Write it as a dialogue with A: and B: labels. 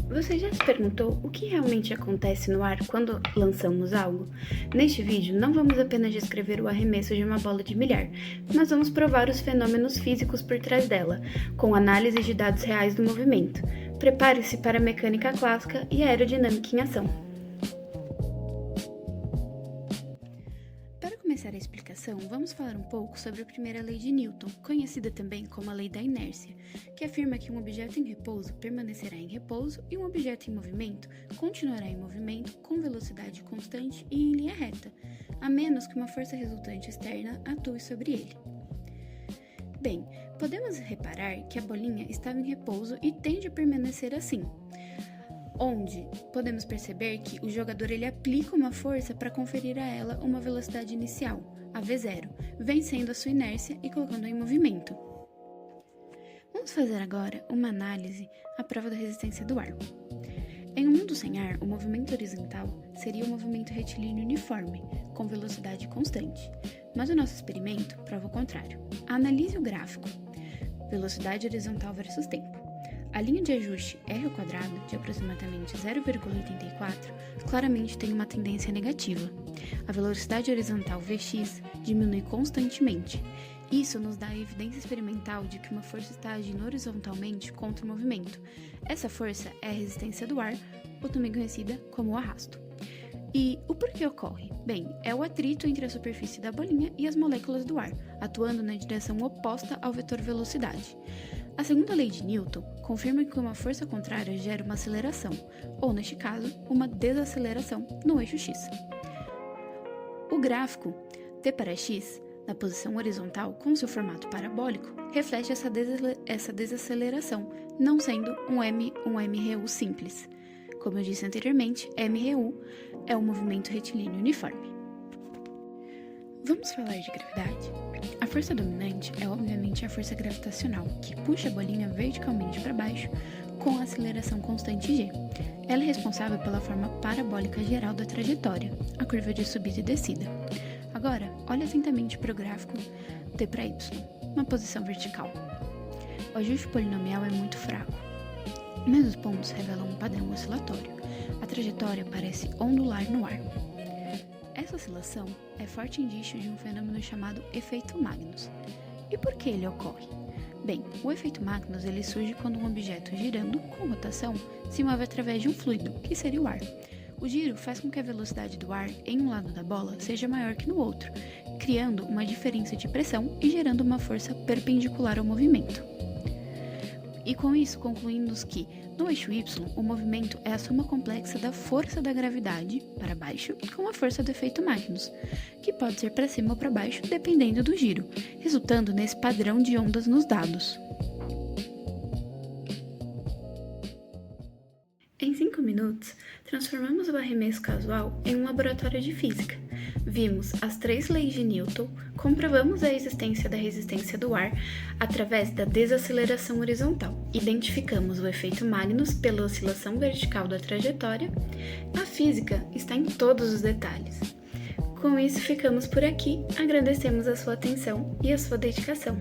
A: Você já se perguntou o que realmente acontece no ar quando lançamos algo? Neste vídeo, não vamos apenas descrever o arremesso de uma bola de bilhar, mas vamos provar os fenômenos físicos por trás dela, com análise de dados reais do movimento. Prepare-se para a mecânica clássica e a aerodinâmica em ação. Para começar a explicação, vamos falar um pouco sobre a primeira lei de Newton, conhecida também como a lei da inércia, que afirma que um objeto em repouso permanecerá em repouso e um objeto em movimento continuará em movimento com velocidade constante e em linha reta, a menos que uma força resultante externa atue sobre ele. Bem, podemos reparar que a bolinha estava em repouso e tende a permanecer assim, onde podemos perceber que o jogador ele aplica uma força para conferir a ela uma velocidade inicial, a V0, vencendo a sua inércia e colocando-a em movimento. Vamos fazer agora uma análise à prova da resistência do ar. Em um mundo sem ar, o movimento horizontal seria um movimento retilíneo uniforme, com velocidade constante, mas o nosso experimento prova o contrário. Analise o gráfico, velocidade horizontal versus tempo. A linha de ajuste R² de aproximadamente 0,84 claramente tem uma tendência negativa. A velocidade horizontal Vx diminui constantemente. Isso nos dá a evidência experimental de que uma força está agindo horizontalmente contra o movimento. Essa força é a resistência do ar, ou também conhecida como o arrasto. E o porquê ocorre? Bem, é o atrito entre a superfície da bolinha e as moléculas do ar, atuando na direção oposta ao vetor velocidade. A segunda lei de Newton confirma que uma força contrária gera uma aceleração, ou neste caso, uma desaceleração no eixo x. O gráfico t para x, na posição horizontal com seu formato parabólico, reflete essa desaceleração, não sendo um MRU simples. Como eu disse anteriormente, MRU é um movimento retilíneo uniforme. Vamos falar de gravidade? A força dominante é obviamente a força gravitacional, que puxa a bolinha verticalmente para baixo com a aceleração constante g. Ela é responsável pela forma parabólica geral da trajetória, a curva de subida e descida. Agora, olhe atentamente para o gráfico t para y, uma posição vertical. O ajuste polinomial é muito fraco, mas os pontos revelam um padrão oscilatório. A trajetória parece ondular no ar. Essa oscilação é forte indício de um fenômeno chamado efeito Magnus. E por que ele ocorre? Bem, o efeito Magnus ele surge quando um objeto girando com rotação se move através de um fluido, que seria o ar. O giro faz com que a velocidade do ar em um lado da bola seja maior que no outro, criando uma diferença de pressão e gerando uma força perpendicular ao movimento. E com isso concluímos que, no eixo y, o movimento é a soma complexa da força da gravidade, para baixo, com a força do efeito Magnus, que pode ser para cima ou para baixo, dependendo do giro, resultando nesse padrão de ondas nos dados. Em 5 minutos, transformamos o arremesso casual em um laboratório de física. Vimos as 3 leis de Newton, comprovamos a existência da resistência do ar através da desaceleração horizontal, identificamos o efeito Magnus pela oscilação vertical da trajetória. A física está em todos os detalhes. Com isso, ficamos por aqui, agradecemos a sua atenção e a sua dedicação.